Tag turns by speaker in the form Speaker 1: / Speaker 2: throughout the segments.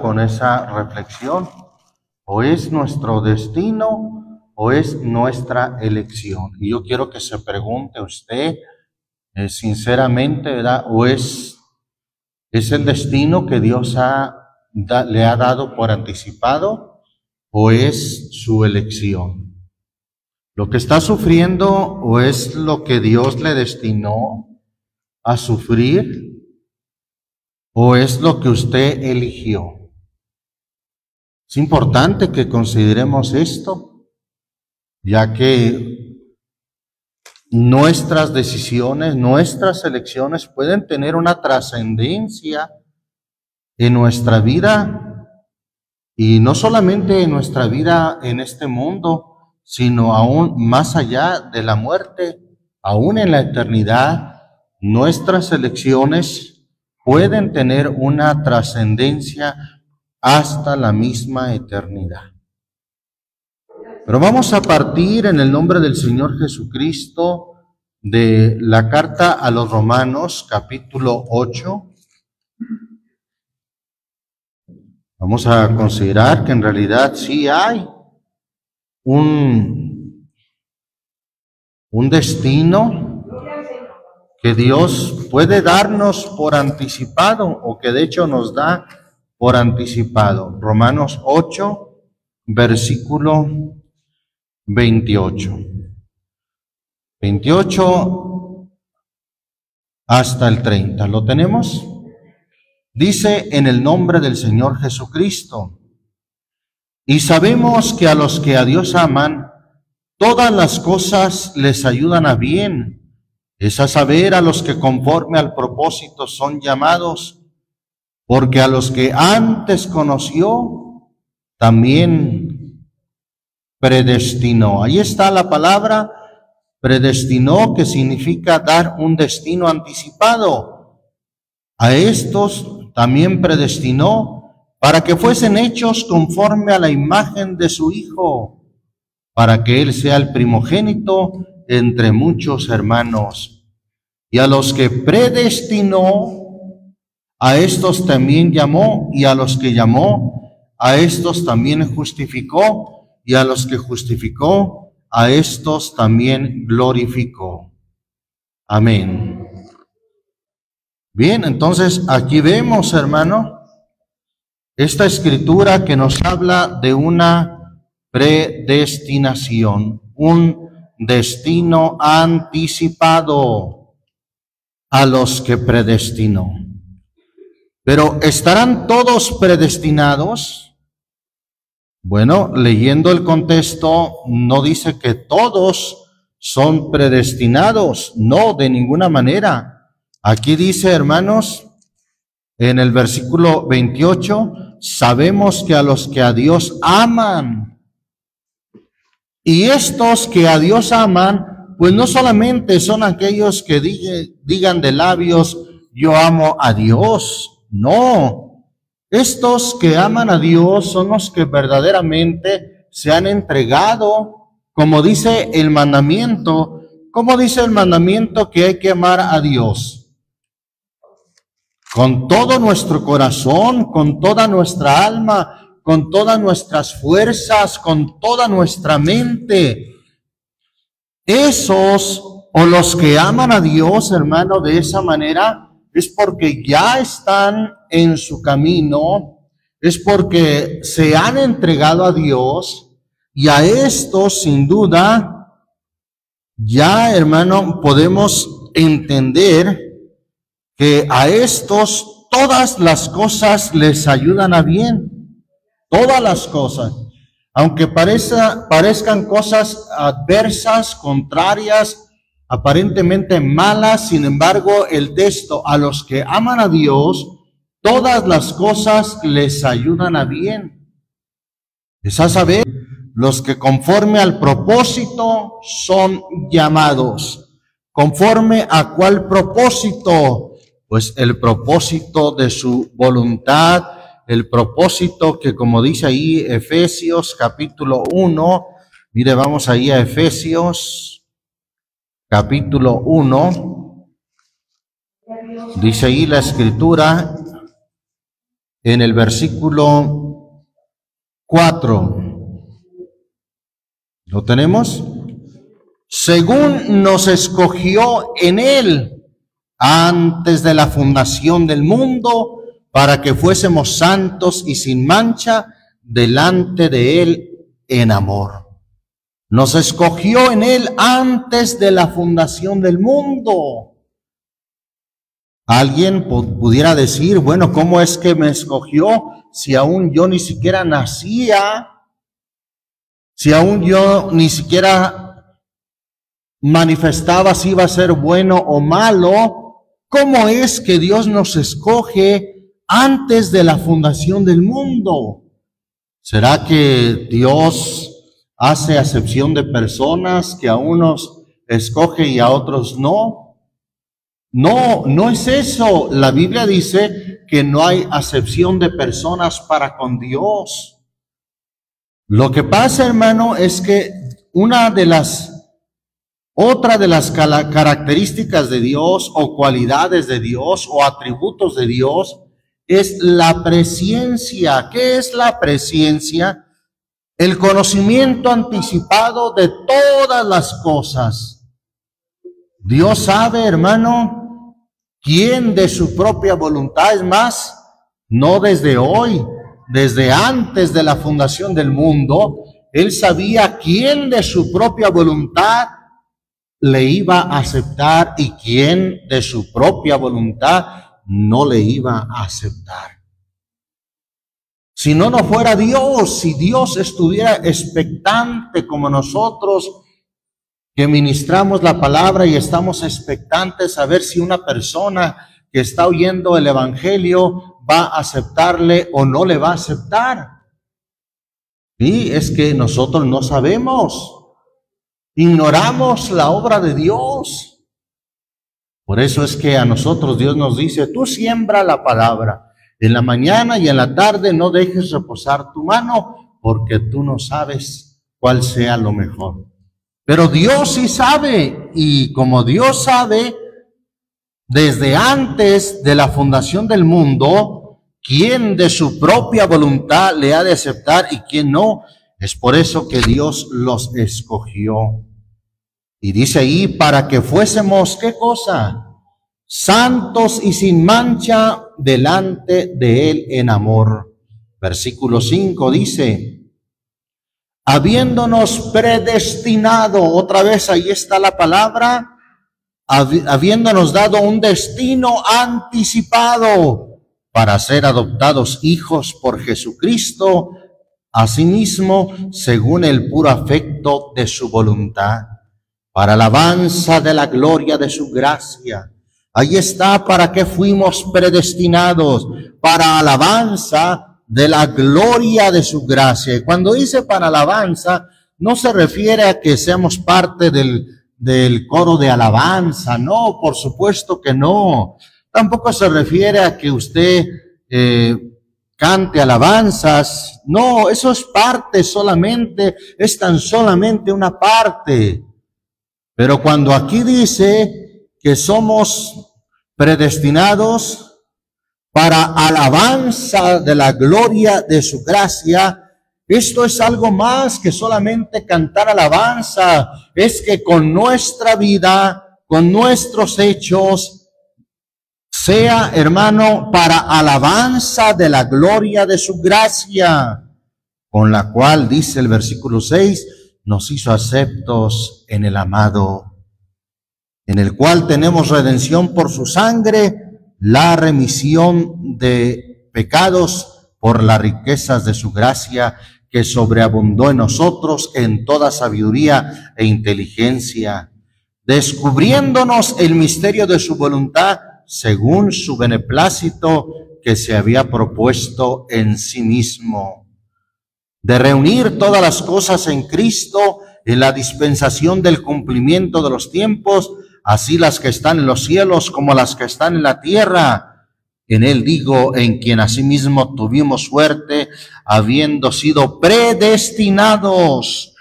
Speaker 1: con esa reflexión. O es nuestro destino o es nuestra elección. Y yo quiero que se pregunte usted sinceramente, ¿verdad? ¿O es el destino que Dios le ha dado por anticipado o es su elección? ¿Lo que está sufriendo o es lo que Dios le destinó a sufrir o es lo que usted eligió? Es importante que consideremos esto, ya que nuestras decisiones, nuestras elecciones pueden tener una trascendencia en nuestra vida, y no solamente en nuestra vida en este mundo, sino aún más allá de la muerte, aún en la eternidad. Nuestras elecciones pueden tener una trascendencia hasta la misma eternidad. Pero vamos a partir en el nombre del Señor Jesucristo de la carta a los Romanos, capítulo 8. Vamos a considerar que en realidad sí hay un destino que Dios puede darnos por anticipado, o que de hecho nos da por anticipado. Romanos 8, versículo 28. 28 hasta el 30. ¿Lo tenemos? Dice: en el nombre del Señor Jesucristo. Y sabemos que a los que a Dios aman, todas las cosas les ayudan a bien, es a saber, a los que conforme al propósito son llamados. Porque a los que antes conoció, también predestinó. Ahí está la palabra predestinó, que significa dar un destino anticipado. A estos también predestinó para que fuesen hechos conforme a la imagen de su Hijo, para que Él sea el primogénito entre muchos hermanos. Y a los que predestinó, a estos también llamó, y a los que llamó, a estos también justificó, y a los que justificó, a estos también glorificó. Amén. Bien, entonces aquí vemos, hermano, esta escritura que nos habla de una predestinación, un destino anticipado a los que predestinó. Pero ¿estarán todos predestinados? Bueno, leyendo el contexto, no dice que todos son predestinados, no, de ninguna manera. Aquí dice, hermanos, en el versículo 28, sabemos que a los que a Dios aman, y estos que a Dios aman, pues no solamente son aquellos que digan de labios, yo amo a Dios. No, estos que aman a Dios son los que verdaderamente se han entregado, como dice el mandamiento. ¿Cómo dice el mandamiento que hay que amar a Dios? Con todo nuestro corazón, con toda nuestra alma, con todas nuestras fuerzas, con toda nuestra mente. Esos, o los que aman a Dios, hermano, de esa manera, es porque ya están en su camino, es porque se han entregado a Dios, y a estos, sin duda, ya, hermano, podemos entender que a estos todas las cosas les ayudan a bien, todas las cosas, aunque parezcan cosas adversas, contrarias, aparentemente malas. Sin embargo, el texto, a los que aman a Dios, todas las cosas les ayudan a bien. Es a saber, los que conforme al propósito son llamados. ¿Conforme a cuál propósito? Pues el propósito de su voluntad, el propósito que, como dice ahí Efesios capítulo 1, mire, vamos ahí a Efesios capítulo 1, dice ahí la escritura, en el versículo 4. ¿Lo tenemos? Según nos escogió en Él antes de la fundación del mundo, para que fuésemos santos y sin mancha delante de Él en amor. Nos escogió en Él antes de la fundación del mundo. Alguien pudiera decir, bueno, ¿cómo es que me escogió si aún yo ni siquiera nacía? Si aún yo ni siquiera manifestaba si iba a ser bueno o malo, ¿cómo es que Dios nos escoge antes de la fundación del mundo? ¿Será que Dios hace acepción de personas, que a unos escoge y a otros no? No, no es eso. La Biblia dice que no hay acepción de personas para con Dios. Lo que pasa, hermano, es que otra de las características de Dios o cualidades de Dios o atributos de Dios es la presciencia. ¿Qué es la presciencia? El conocimiento anticipado de todas las cosas. Dios sabe, hermano, quién de su propia voluntad, es más, no desde hoy, desde antes de la fundación del mundo, Él sabía quién de su propia voluntad le iba a aceptar y quién de su propia voluntad no le iba a aceptar. Si no fuera Dios, si Dios estuviera expectante como nosotros, que ministramos la palabra y estamos expectantes a ver si una persona que está oyendo el evangelio va a aceptarle o no le va a aceptar. Y es que nosotros no sabemos, ignoramos la obra de Dios. Por eso es que a nosotros Dios nos dice, tú siembra la palabra. En la mañana y en la tarde no dejes reposar tu mano, porque tú no sabes cuál sea lo mejor. Pero Dios sí sabe, y como Dios sabe, desde antes de la fundación del mundo, quién de su propia voluntad le ha de aceptar y quién no. Es por eso que Dios los escogió. Y dice ahí, para que fuésemos, ¿qué cosa? Santos y sin mancha delante de Él en amor. Versículo 5 dice, habiéndonos predestinado, otra vez ahí está la palabra, habiéndonos dado un destino anticipado para ser adoptados hijos por Jesucristo, asimismo, según el puro afecto de su voluntad, para alabanza de la gloria de su gracia. Ahí está para qué fuimos predestinados, para alabanza de la gloria de su gracia. Y cuando dice para alabanza, no se refiere a que seamos parte del coro de alabanza, no, por supuesto que no. Tampoco se refiere a que usted cante alabanzas, no, eso es parte solamente, es tan solamente una parte. Pero cuando aquí dice que somos predestinados para alabanza de la gloria de su gracia, esto es algo más que solamente cantar alabanza, es que con nuestra vida, con nuestros hechos, sea, hermano, para alabanza de la gloria de su gracia, con la cual, dice el versículo 6, nos hizo aceptos en el amado, en el cual tenemos redención por su sangre, la remisión de pecados por las riquezas de su gracia, que sobreabundó en nosotros en toda sabiduría e inteligencia, descubriéndonos el misterio de su voluntad, según su beneplácito que se había propuesto en sí mismo, de reunir todas las cosas en Cristo, en la dispensación del cumplimiento de los tiempos, así las que están en los cielos como las que están en la tierra. En Él digo, en quien asimismo tuvimos suerte, habiendo sido predestinados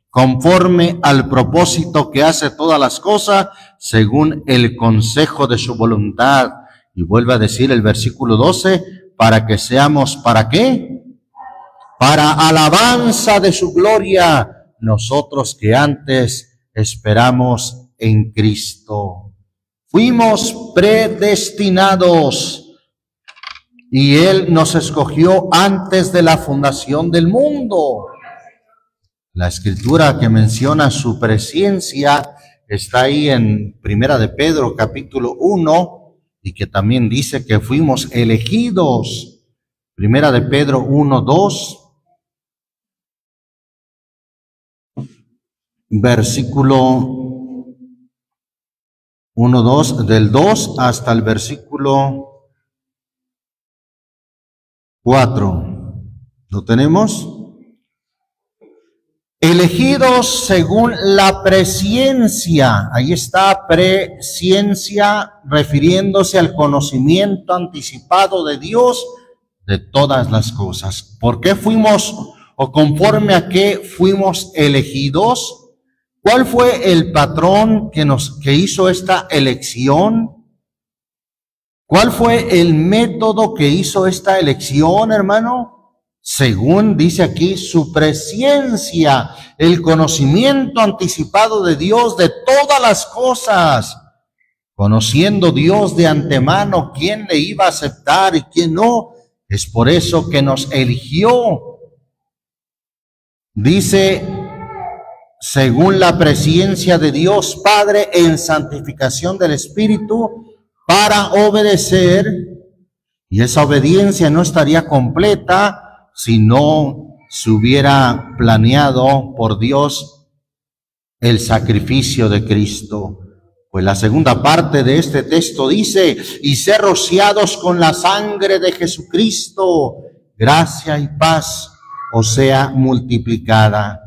Speaker 1: conforme al propósito que hace todas las cosas, según el consejo de su voluntad. Y vuelve a decir el versículo 12, para que seamos, ¿para qué? Para alabanza de su gloria, nosotros que antes esperamos en Cristo. Fuimos predestinados y Él nos escogió antes de la fundación del mundo. La escritura que menciona su presciencia está ahí en Primera de Pedro, capítulo 1, y que también dice que fuimos elegidos. Primera de Pedro 1, 2, versículo 1, 2, del 2 hasta el versículo 4. ¿Lo tenemos? Elegidos según la presciencia. Ahí está, presciencia, refiriéndose al conocimiento anticipado de Dios de todas las cosas. ¿Por qué fuimos, o conforme a qué fuimos elegidos? ¿Cuál fue el patrón que hizo esta elección? ¿Cuál fue el método que hizo esta elección, hermano? Según dice aquí, su presciencia, el conocimiento anticipado de Dios de todas las cosas. Conociendo Dios de antemano quién le iba a aceptar y quién no. Es por eso que nos eligió. Dice, según la presciencia de Dios Padre en santificación del Espíritu, para obedecer, y esa obediencia no estaría completa si no se hubiera planeado por Dios el sacrificio de Cristo. Pues la segunda parte de este texto dice, y ser rociados con la sangre de Jesucristo, gracia y paz os sea multiplicada.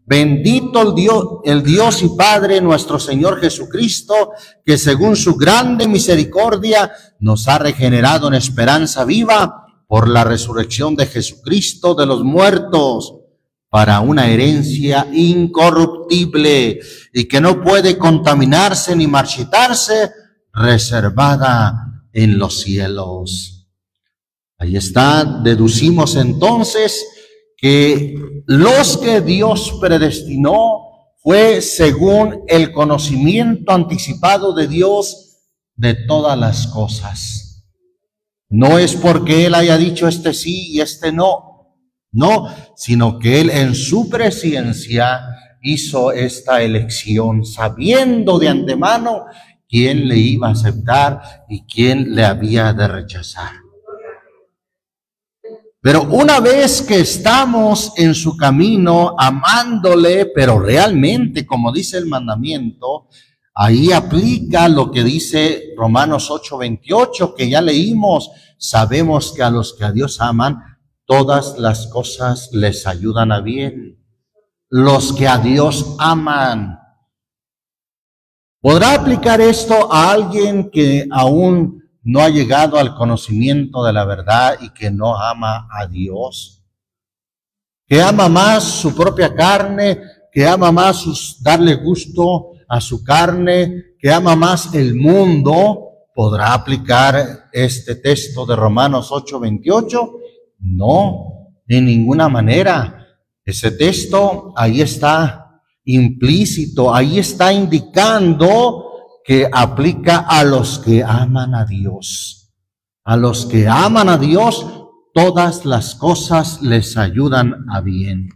Speaker 1: Bendito el Dios y Padre nuestro Señor Jesucristo, que según su grande misericordia nos ha regenerado en esperanza viva por la resurrección de Jesucristo de los muertos, para una herencia incorruptible y que no puede contaminarse ni marchitarse, reservada en los cielos. Ahí está, deducimos entonces que los que Dios predestinó fue según el conocimiento anticipado de Dios de todas las cosas. No es porque Él haya dicho este sí y este no, no, sino que Él en su presciencia hizo esta elección, sabiendo de antemano quién le iba a aceptar y quién le había de rechazar. Pero una vez que estamos en su camino, amándole, pero realmente, como dice el mandamiento, ahí aplica lo que dice Romanos 8:28, que ya leímos. Sabemos que a los que a Dios aman, todas las cosas les ayudan a bien. Los que a Dios aman. ¿Podrá aplicar esto a alguien que aún no ha llegado al conocimiento de la verdad y que no ama a Dios? Que ama más su propia carne, que ama más darle gusto a su carne, que ama más el mundo. ¿Podrá aplicar este texto de Romanos 8:28? No, de ninguna manera. Ese texto ahí está implícito, ahí está indicando que aplica a los que aman a Dios. A los que aman a Dios, todas las cosas les ayudan a bien.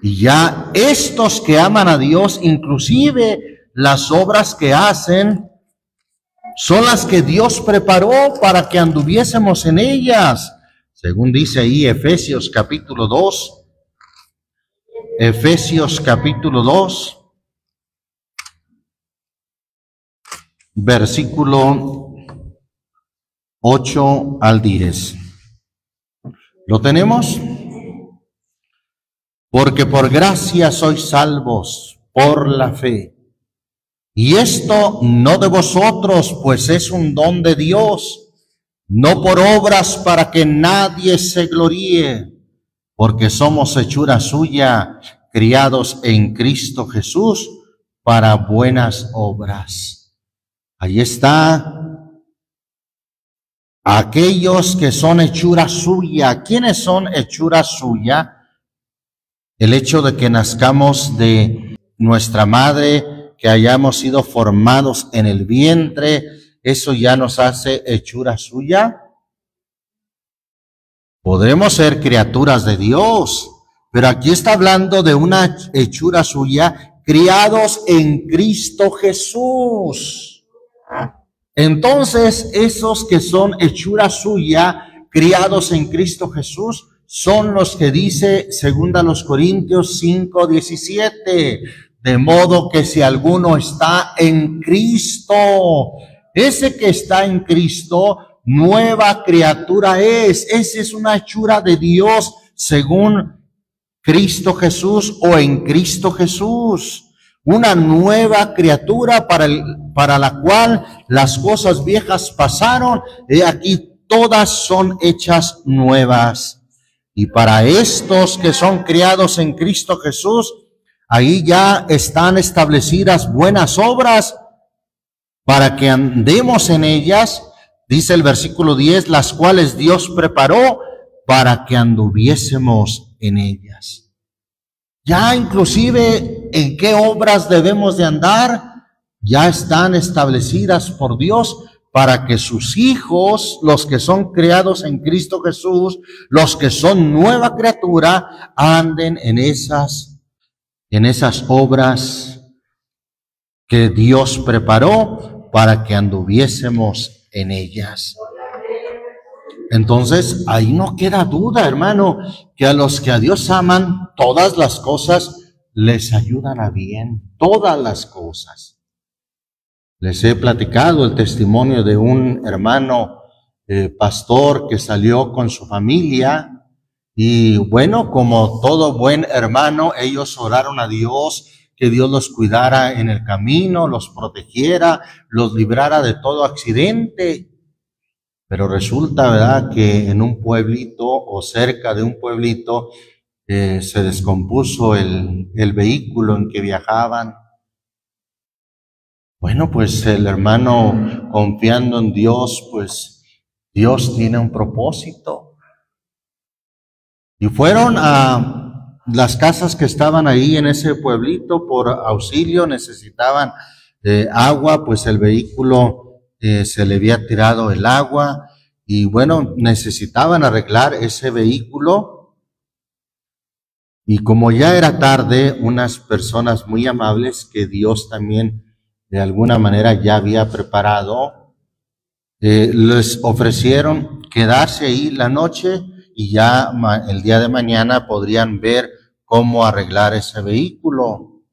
Speaker 1: Y ya estos que aman a Dios, inclusive las obras que hacen, son las que Dios preparó para que anduviésemos en ellas. Según dice ahí Efesios capítulo 2. Efesios capítulo 2. Versículo 8 al 10. ¿Lo tenemos? Porque por gracia sois salvos por la fe. Y esto no de vosotros, pues es un don de Dios, no por obras para que nadie se gloríe, porque somos hechura suya, criados en Cristo Jesús para buenas obras. Ahí está aquellos que son hechura suya. ¿Quiénes son hechura suya? El hecho de que nazcamos de nuestra madre, que hayamos sido formados en el vientre, ¿eso ya nos hace hechura suya? Podremos ser criaturas de Dios, pero aquí está hablando de una hechura suya, criados en Cristo Jesús. Entonces, esos que son hechura suya, criados en Cristo Jesús, son los que dice 2 Corintios 5:17, de modo que si alguno está en Cristo, ese que está en Cristo, nueva criatura es. Esa es una hechura de Dios según Cristo Jesús o en Cristo Jesús. Una nueva criatura para la cual las cosas viejas pasaron, y aquí todas son hechas nuevas. Y para estos que son criados en Cristo Jesús, ahí ya están establecidas buenas obras para que andemos en ellas, dice el versículo 10, las cuales Dios preparó para que anduviésemos en ellas. Ya inclusive en qué obras debemos de andar, ya están establecidas por Dios para que sus hijos, los que son criados en Cristo Jesús, los que son nueva criatura, anden en esas obras que Dios preparó para que anduviésemos en ellas. Entonces, ahí no queda duda, hermano, que a los que a Dios aman, todas las cosas les ayudan a bien, todas las cosas. Les he platicado el testimonio de un hermano pastor que salió con su familia y bueno, como todo buen hermano, ellos oraron a Dios, que Dios los cuidara en el camino, los protegiera, los librara de todo accidente. Pero resulta, ¿verdad?, que en un pueblito o cerca de un pueblito se descompuso el vehículo en que viajaban. Bueno, pues el hermano, confiando en Dios, pues Dios tiene un propósito. Y fueron a las casas que estaban ahí en ese pueblito por auxilio, necesitaban agua, pues el vehículo se le había tirado el agua y bueno, necesitaban arreglar ese vehículo. Y como ya era tarde, unas personas muy amables que Dios también de alguna manera ya había preparado, les ofrecieron quedarse ahí la noche y ya el día de mañana podrían ver cómo arreglar ese vehículo.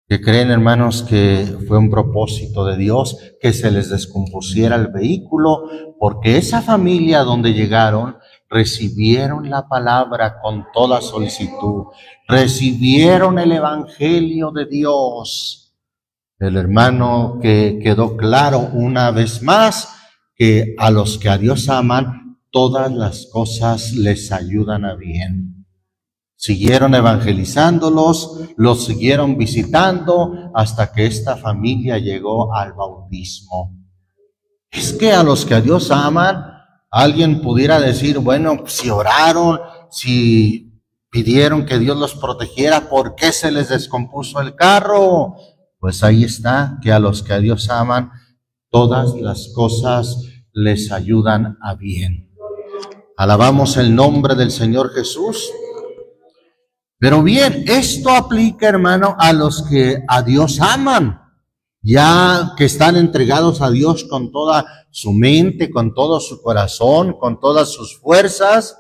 Speaker 1: ¿Qué creen, hermanos? Que fue un propósito de Dios que se les descompusiera el vehículo, porque esa familia donde llegaron recibieron la palabra con toda solicitud, recibieron el evangelio de Dios. El hermano que quedó claro una vez más que a los que a Dios aman, todas las cosas les ayudan a bien. Siguieron evangelizándolos, los siguieron visitando hasta que esta familia llegó al bautismo. Es que a los que a Dios aman, alguien pudiera decir, bueno, si oraron, si pidieron que Dios los protegiera, ¿por qué se les descompuso el carro? Pues ahí está, que a los que a Dios aman, todas las cosas les ayudan a bien. Alabamos el nombre del Señor Jesús. Pero bien, esto aplica, hermano, a los que a Dios aman, ya que están entregados a Dios con toda su mente, con todo su corazón, con todas sus fuerzas.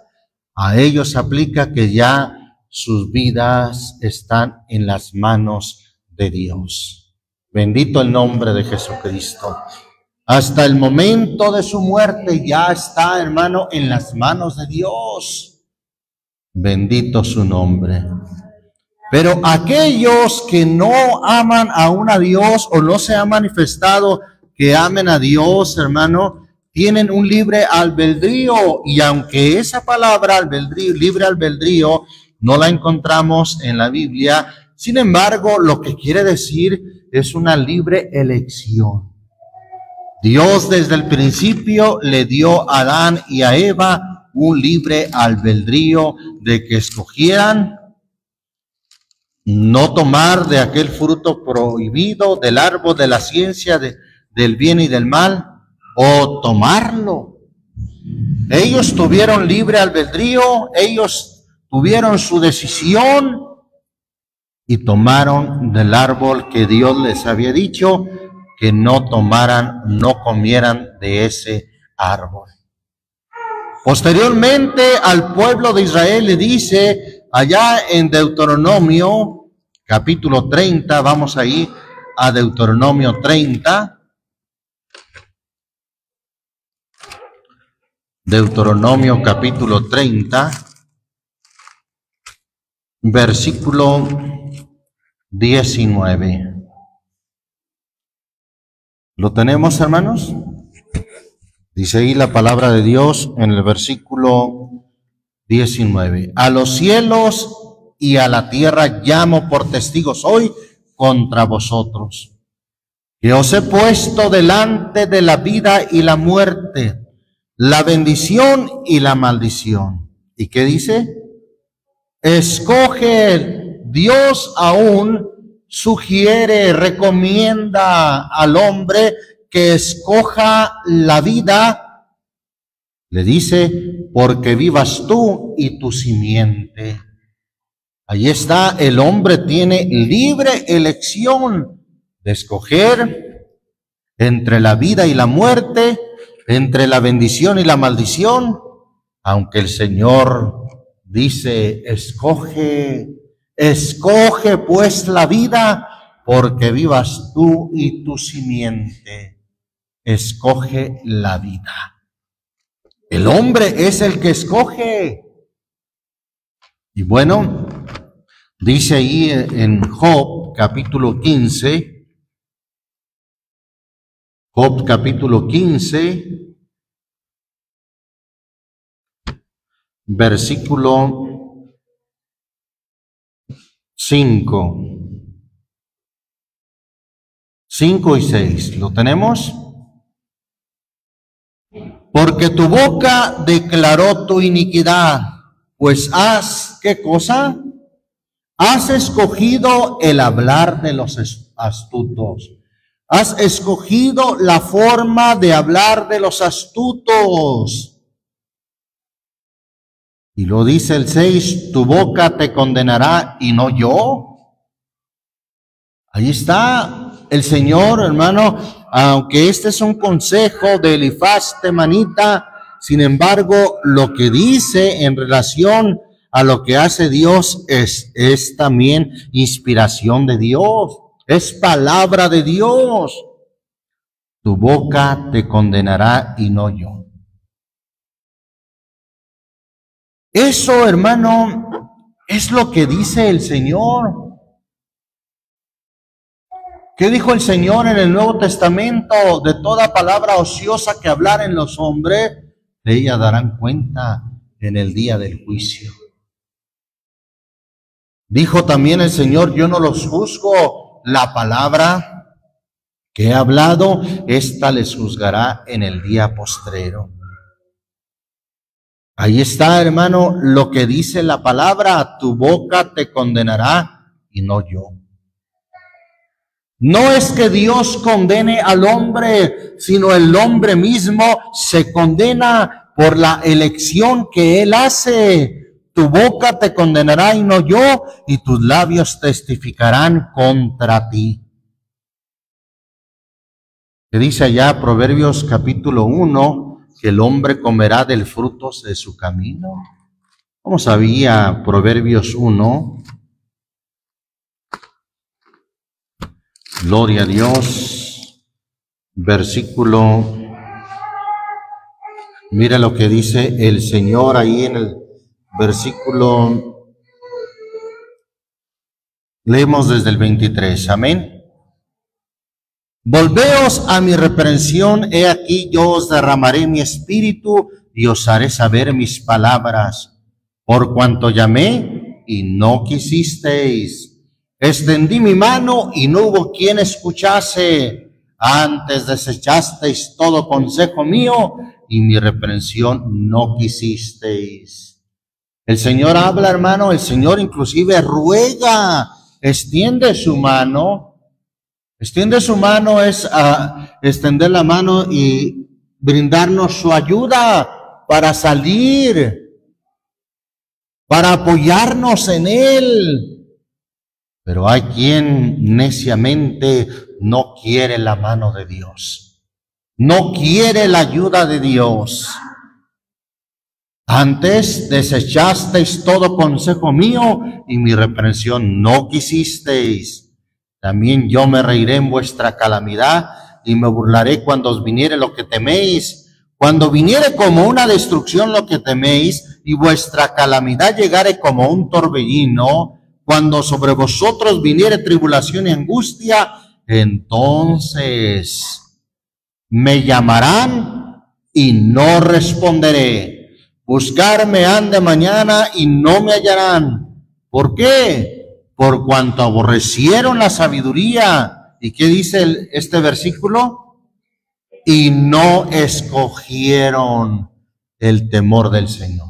Speaker 1: A ellos aplica que ya sus vidas están en las manos de Dios. Bendito el nombre de Jesucristo. Hasta el momento de su muerte ya está, hermano, en las manos de Dios. Bendito su nombre. Pero aquellos que no aman aún a Dios o no se ha manifestado que amen a Dios, hermano, tienen un libre albedrío. Y aunque esa palabra albedrío, libre albedrío, no la encontramos en la Biblia, sin embargo, lo que quiere decir es una libre elección. Dios desde el principio le dio a Adán y a Eva un libre albedrío de que escogieran no tomar de aquel fruto prohibido del árbol de la ciencia del bien y del mal, o tomarlo. Ellos tuvieron libre albedrío, ellos tuvieron su decisión y tomaron del árbol que Dios les había dicho que no tomaran, no comieran de ese árbol. Posteriormente al pueblo de Israel le dice, allá en Deuteronomio, capítulo 30, vamos ahí a Deuteronomio 30. Deuteronomio capítulo 30, versículo 19. ¿Lo tenemos, hermanos? Dice ahí la palabra de Dios en el versículo 19. A los cielos y a la tierra llamo por testigos hoy contra vosotros, que os he puesto delante de la vida y la muerte, la bendición y la maldición. ¿Y qué dice? Escoge. Dios aún sugiere, recomienda al hombre que escoja la vida. Le dice, porque vivas tú y tu simiente. Ahí está, el hombre tiene libre elección de escoger entre la vida y la muerte, entre la bendición y la maldición, aunque el Señor dice, escoge pues la vida, porque vivas tú y tu simiente. Escoge la vida. El hombre es el que escoge. Y bueno, dice ahí en Job capítulo 15, Job capítulo 15, versículo 5 y 6. ¿Lo tenemos? Porque tu boca declaró tu iniquidad, pues has, ¿qué cosa? Has escogido el hablar de los astutos. Has escogido la forma de hablar de los astutos. Y lo dice el 6, tu boca te condenará y no yo. Ahí está el Señor, hermano, aunque este es un consejo de Elifaz temanita, sin embargo, lo que dice en relación a lo que hace Dios es también inspiración de Dios, es palabra de Dios. Tu boca te condenará y no yo. Eso, hermano, es lo que dice el Señor. ¿Qué dijo el Señor en el Nuevo Testamento? De toda palabra ociosa que hablaren los hombres, de ella darán cuenta en el día del juicio. Dijo también el Señor, yo no los juzgo, la palabra que he hablado, esta les juzgará en el día postrero. Ahí está, hermano, lo que dice la palabra, tu boca te condenará y no yo. No es que Dios condene al hombre, sino el hombre mismo se condena por la elección que él hace. Tu boca te condenará y no yo, y tus labios testificarán contra ti. Que dice allá Proverbios capítulo 1, que el hombre comerá del fruto de su camino. Vamos a Proverbios 1. Gloria a Dios. Versículo. Mira lo que dice el Señor ahí en el versículo. Leemos desde el 23. Amén. Volveos a mi reprensión, he aquí yo os derramaré mi espíritu y os haré saber mis palabras. Por cuanto llamé y no quisisteis, extendí mi mano y no hubo quien escuchase. Antes desechasteis todo consejo mío y mi reprensión no quisisteis. El Señor habla, hermano, el Señor inclusive ruega, extiende su mano. Extiende su mano es extender la mano y brindarnos su ayuda para salir, para apoyarnos en Él. Pero hay quien neciamente no quiere la mano de Dios, no quiere la ayuda de Dios. Antes desechasteis todo consejo mío y mi reprensión no quisisteis. También yo me reiré en vuestra calamidad y me burlaré cuando os viniere lo que teméis. Cuando viniere como una destrucción lo que teméis y vuestra calamidad llegare como un torbellino, cuando sobre vosotros viniere tribulación y angustia, entonces me llamarán y no responderé. Buscarme han de mañana y no me hallarán. ¿Por qué? Por cuanto aborrecieron la sabiduría. ¿Y qué dice este versículo? Y no escogieron el temor del Señor.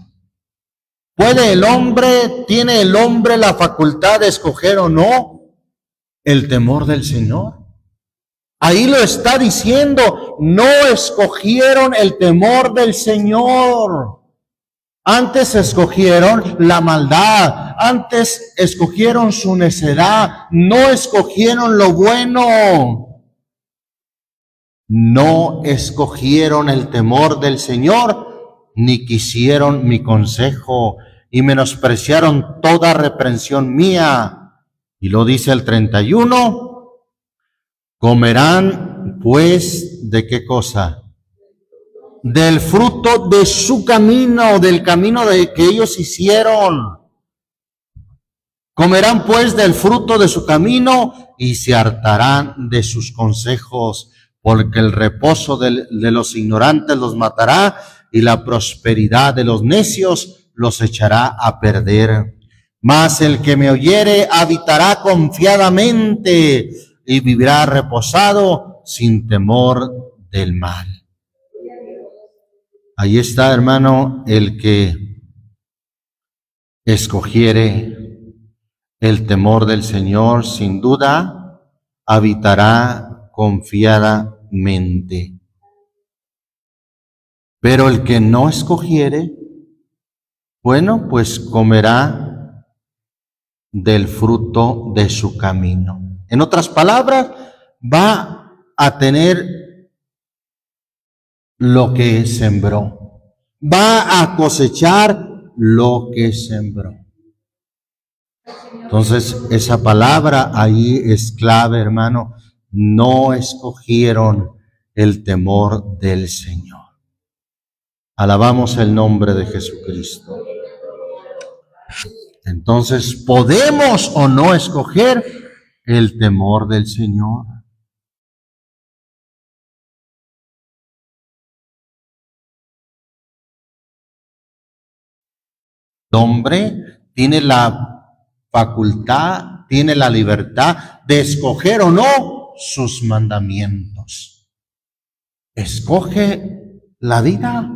Speaker 1: ¿Tiene el hombre la facultad de escoger o no el temor del Señor? Ahí lo está diciendo, no escogieron el temor del Señor. Antes escogieron la maldad, antes escogieron su necedad, no escogieron lo bueno. No escogieron el temor del Señor, ni quisieron mi consejo, y menospreciaron toda reprensión mía. Y lo dice el 31, comerán pues, ¿de qué cosa? Del fruto de su camino, del camino que ellos hicieron. Comerán pues del fruto de su camino y se hartarán de sus consejos, porque el reposo de los ignorantes los matará y la prosperidad de los necios los echará a perder. Mas el que me oyere habitará confiadamente y vivirá reposado sin temor del mal. Ahí está, hermano, el que escogiere el temor del Señor, sin duda, habitará confiadamente. Pero el que no escogiere, bueno, pues comerá del fruto de su camino. En otras palabras, va a tener lo que sembró. Va a cosechar lo que sembró. Entonces, esa palabra ahí es clave, hermano. No escogieron el temor del Señor. Alabamos el nombre de Jesucristo. Entonces, ¿podemos o no escoger el temor del Señor? El hombre tiene la facultad, tiene la libertad de escoger o no sus mandamientos. Escoge la vida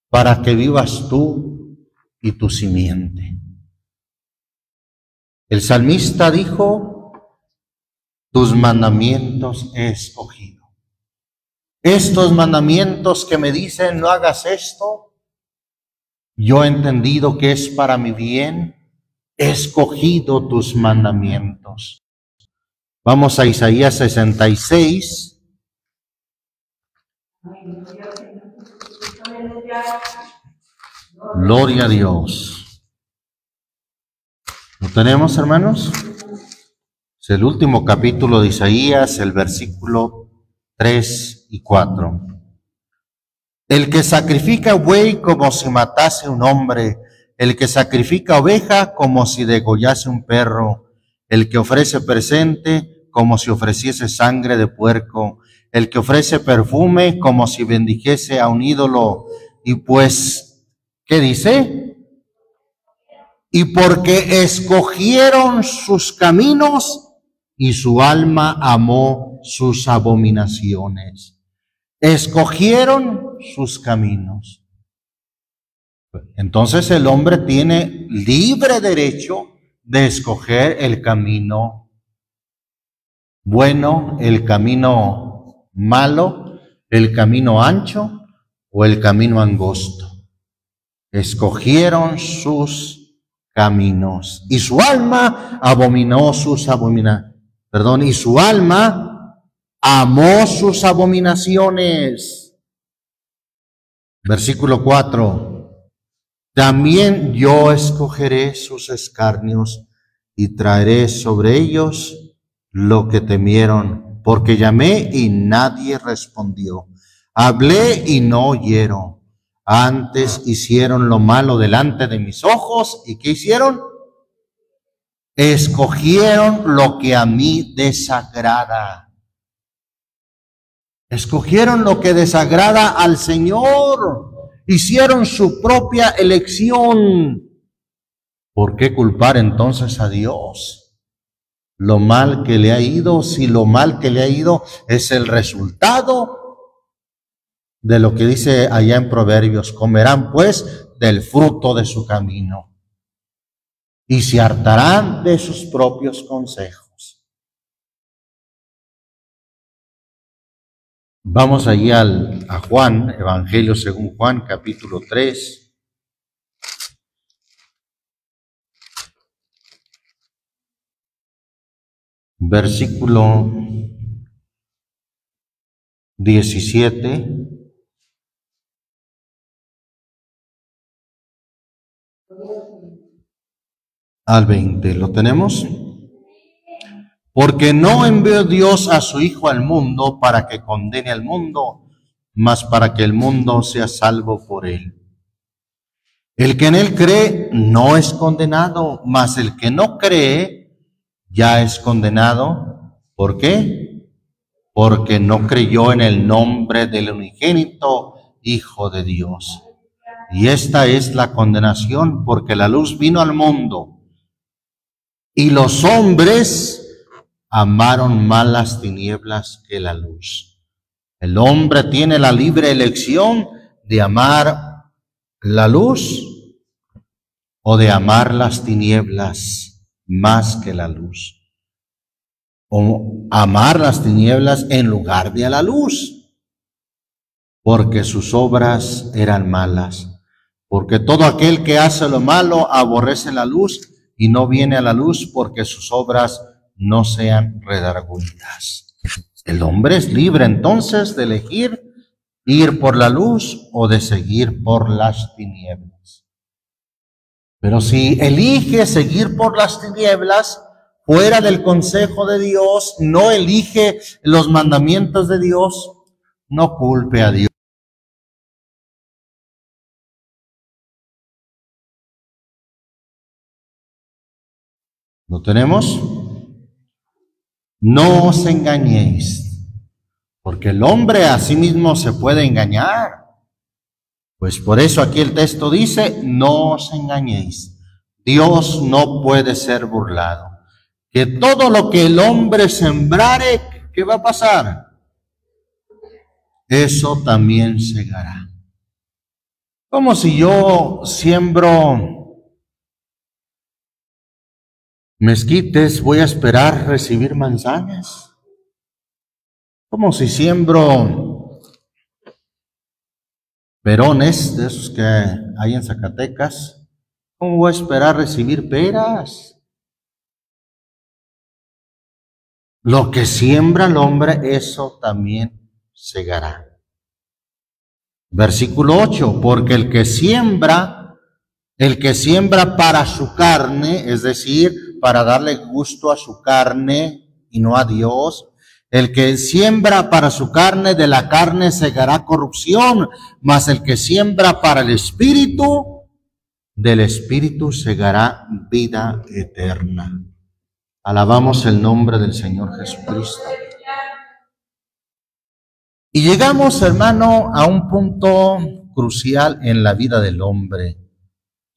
Speaker 1: para que vivas tú y tu simiente. El salmista dijo, tus mandamientos he escogido. Estos mandamientos que me dicen no hagas esto, yo he entendido que es para mi bien, he escogido tus mandamientos. Vamos a Isaías 66. Gloria a Dios. ¿Lo tenemos, hermanos? Es el último capítulo de Isaías, el versículo 3 y 4. El que sacrifica buey como si matase un hombre, el que sacrifica oveja como si degollase un perro, el que ofrece presente como si ofreciese sangre de puerco, el que ofrece perfume como si bendijese a un ídolo. Y pues, ¿qué dice? Y porque escogieron sus caminos y su alma amó sus abominaciones. Escogieron sus caminos. Entonces el hombre tiene libre derecho de escoger el camino bueno, el camino malo, el camino ancho o el camino angosto. Escogieron sus caminos y su alma abominó sus y su alma amó sus abominaciones. Versículo 4. También yo escogeré sus escarnios y traeré sobre ellos lo que temieron, porque llamé y nadie respondió. Hablé y no oyeron. Antes hicieron lo malo delante de mis ojos. ¿Y qué hicieron? Escogieron lo que a mí desagrada. Escogieron lo que desagrada al Señor. Hicieron su propia elección. ¿Por qué culpar entonces a Dios? Lo mal que le ha ido, si lo mal que le ha ido es el resultado de lo que dice allá en Proverbios: comerán pues del fruto de su camino y se hartarán de sus propios consejos. Vamos allí a Juan, Evangelio según Juan, capítulo 3. Versículo 17 al 20. ¿Lo tenemos? Porque no envió Dios a su Hijo al mundo para que condene al mundo, mas para que el mundo sea salvo por él. El que en él cree no es condenado, mas el que no cree ya es condenado. ¿Por qué? Porque no creyó en el nombre del unigénito Hijo de Dios. Y esta es la condenación, porque la luz vino al mundo, y los hombres amaron más las tinieblas que la luz. El hombre tiene la libre elección de amar la luz o de amar las tinieblas más que la luz. O amar las tinieblas en lugar de a la luz, porque sus obras eran malas. Porque todo aquel que hace lo malo aborrece la luz y no viene a la luz, porque sus obras no sean redargüidas. El hombre es libre entonces de elegir ir por la luz o de seguir por las tinieblas. Pero si elige seguir por las tinieblas, fuera del consejo de Dios, no elige los mandamientos de Dios, no culpe a Dios. ¿Lo tenemos? No os engañéis, porque el hombre a sí mismo se puede engañar. Pues por eso aquí el texto dice: no os engañéis. Dios no puede ser burlado. Que todo lo que el hombre sembrare, ¿qué va a pasar? Eso también segará. Como si yo siembro mezquites, voy a esperar recibir manzanas. Como si siembro perones, de esos que hay en Zacatecas, ¿cómo voy a esperar recibir peras? Lo que siembra el hombre, eso también segará. Versículo 8, porque el que siembra para su carne, es decir, para darle gusto a su carne y no a Dios, el que siembra para su carne, de la carne segará corrupción, mas el que siembra para el Espíritu, del Espíritu segará vida eterna. Alabamos el nombre del Señor Jesucristo. Y llegamos, hermano, a un punto crucial en la vida del hombre.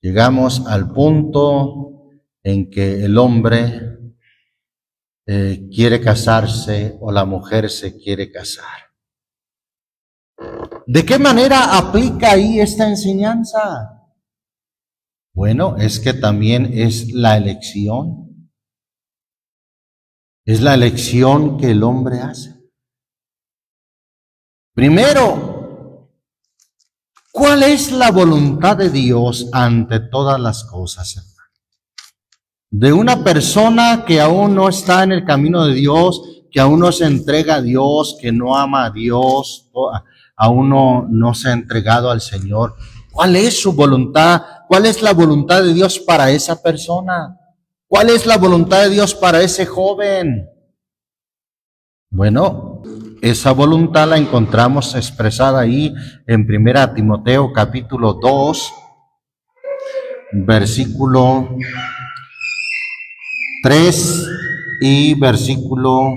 Speaker 1: Llegamos al punto en que el hombre quiere casarse o la mujer se quiere casar. ¿De qué manera aplica ahí esta enseñanza? Bueno, es que también es la elección. Es la elección que el hombre hace. Primero, ¿cuál es la voluntad de Dios ante todas las cosas, hermano? De una persona que aún no está en el camino de Dios, que aún no se entrega a Dios, que no ama a Dios, aún no se ha entregado al Señor. ¿Cuál es su voluntad? ¿Cuál es la voluntad de Dios para esa persona? ¿Cuál es la voluntad de Dios para ese joven? Bueno, esa voluntad la encontramos expresada ahí en 1 Timoteo capítulo 2, versículo 3 y versículo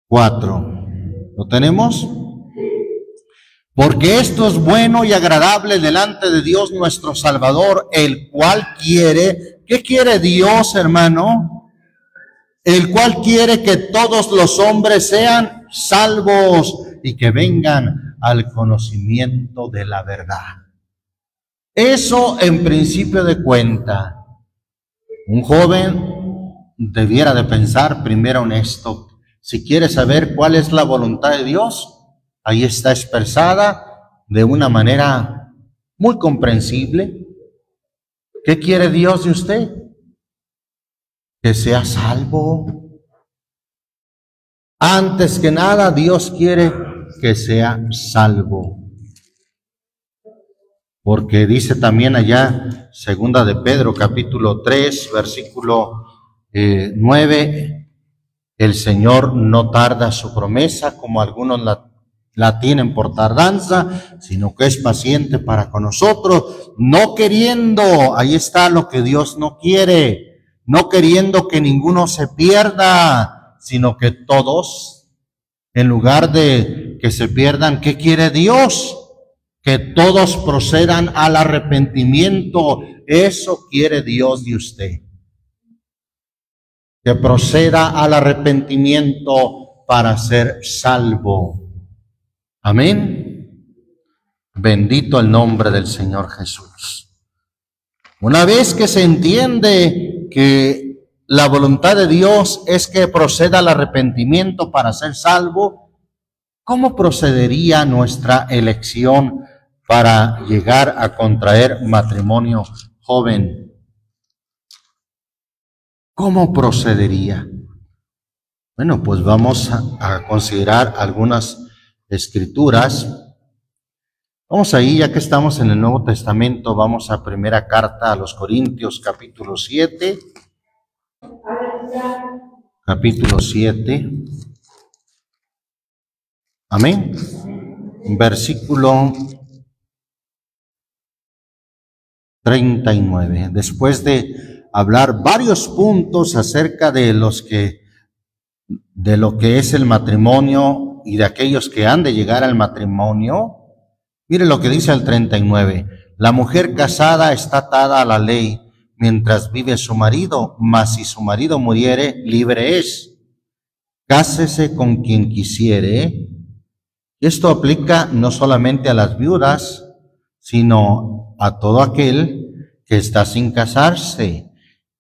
Speaker 1: 4. ¿Lo tenemos? Porque esto es bueno y agradable delante de Dios nuestro Salvador, el cual quiere, ¿qué quiere Dios, hermano? El cual quiere que todos los hombres sean salvos y que vengan al conocimiento de la verdad. Eso en principio de cuenta, un joven debiera de pensar primero en esto. Si quiere saber cuál es la voluntad de Dios, ahí está expresada de una manera muy comprensible. ¿Qué quiere Dios de usted? Que sea salvo. Antes que nada, Dios quiere que sea salvo. Porque dice también allá, segunda de Pedro, capítulo 3, versículo 9, el Señor no tarda su promesa, como algunos la tienen por tardanza, sino que es paciente para con nosotros, no queriendo, ahí está lo que Dios no quiere, no queriendo que ninguno se pierda, sino que todos, en lugar de que se pierdan, ¿qué quiere Dios? Que todos procedan al arrepentimiento. Eso quiere Dios de usted. Que proceda al arrepentimiento para ser salvo. Amén. Bendito el nombre del Señor Jesús. Una vez que se entiende que la voluntad de Dios es que proceda al arrepentimiento para ser salvo, ¿cómo procedería nuestra elección para llegar a contraer matrimonio joven? ¿Cómo procedería? Bueno, pues vamos a considerar algunas escrituras. Vamos ahí, ya que estamos en el Nuevo Testamento, vamos a primera carta a los Corintios, capítulo 7. Capítulo 7. Amén. Versículo 39. Después de hablar varios puntos acerca de lo que es el matrimonio y de aquellos que han de llegar al matrimonio, mire lo que dice el 39. La mujer casada está atada a la ley mientras vive su marido, mas si su marido muriere, libre es. Cásese con quien quisiere. Esto aplica no solamente a las viudas, sino a todo aquel que está sin casarse.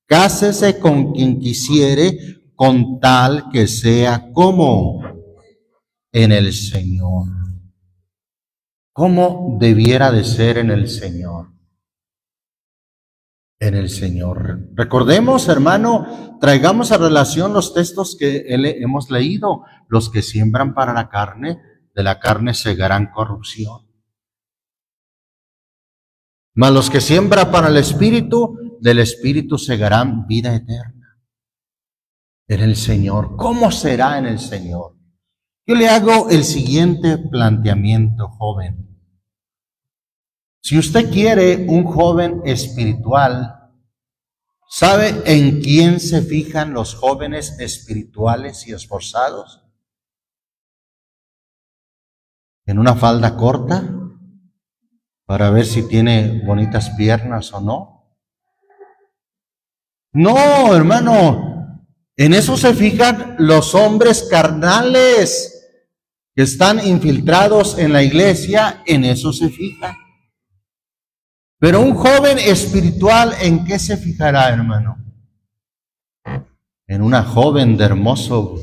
Speaker 1: Cásese con quien quisiere, con tal que sea como en el Señor. ¿Cómo debiera de ser en el Señor? En el Señor. Recordemos, hermano, traigamos a relación los textos que hemos leído. Los que siembran para la carne, de la carne segarán corrupción. Mas los que siembran para el Espíritu, del Espíritu segarán vida eterna. En el Señor. ¿Cómo será en el Señor? Yo le hago el siguiente planteamiento, joven. Si usted quiere un joven espiritual, ¿sabe en quién se fijan los jóvenes espirituales y esforzados? ¿En una falda corta? Para ver si tiene bonitas piernas o no. No, hermano, En eso se fijan los hombres carnales que están infiltrados en la iglesia, en eso se fijan. Pero un joven espiritual, ¿en qué se fijará, hermano? En una joven de hermoso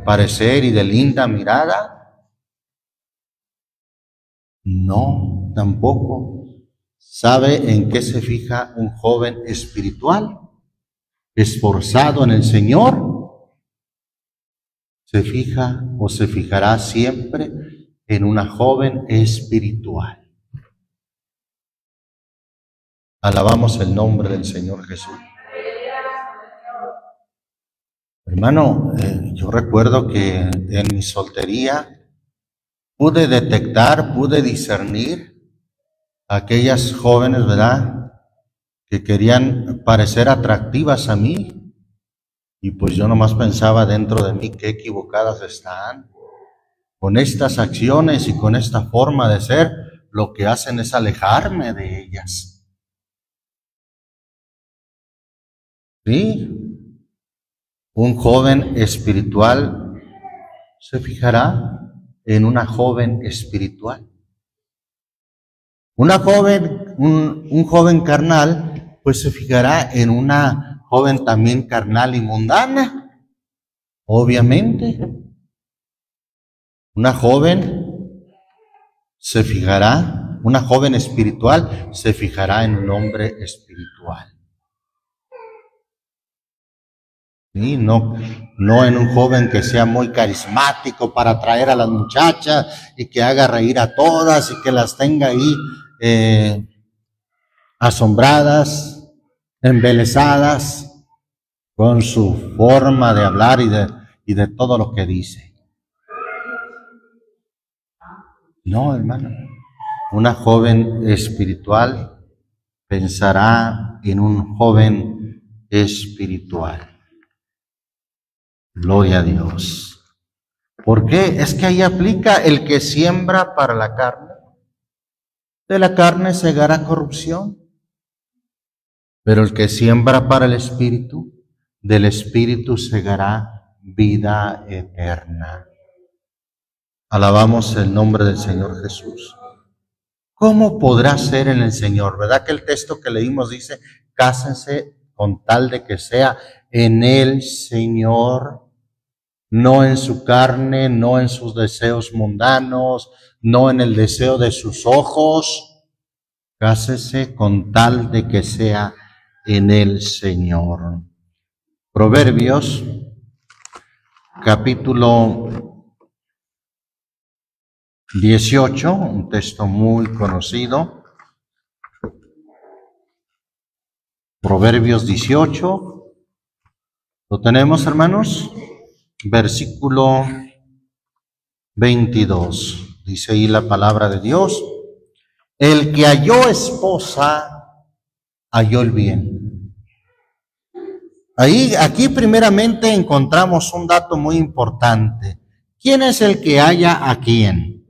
Speaker 1: parecer y de linda mirada. No, tampoco. ¿Sabe en qué se fija un joven espiritual? Esforzado en el Señor. Se fija o se fijará siempre en una joven espiritual. Alabamos el nombre del Señor Jesús. Hermano, yo recuerdo que en mi soltería pude detectar, pude discernir a aquellas jóvenes, ¿verdad?, que querían parecer atractivas a mí. Y pues yo nomás pensaba dentro de mí, qué equivocadas están. Con estas acciones y con esta forma de ser, lo que hacen es alejarme de ellas. Sí. Un joven espiritual se fijará en una joven espiritual. Un joven carnal, pues se fijará en una joven también carnal y mundana, obviamente. Una joven espiritual se fijará en un hombre espiritual. ¿Sí? No en un joven que sea muy carismático para atraer a las muchachas y que haga reír a todas y que las tenga ahí asombradas, embelesadas con su forma de hablar y de todo lo que dice. No, hermano. Una joven espiritual pensará en un joven espiritual. Gloria a Dios. ¿Por qué? Es que ahí aplica: el que siembra para la carne, de la carne segará corrupción. Pero el que siembra para el Espíritu, del Espíritu segará vida eterna. Alabamos el nombre del Señor Jesús. ¿Cómo podrá ser en el Señor? ¿Verdad que el texto que leímos dice: cásense con tal de que sea en el Señor? No en su carne, no en sus deseos mundanos, no en el deseo de sus ojos. Cásese con tal de que sea en el Señor. Proverbios, capítulo 18, un texto muy conocido. Proverbios 18. ¿Lo tenemos, hermanos? Versículo 22. Dice ahí la palabra de Dios: el que halló esposa, halló el bien. Aquí primeramente encontramos un dato muy importante. ¿Quién es el que halla a quién?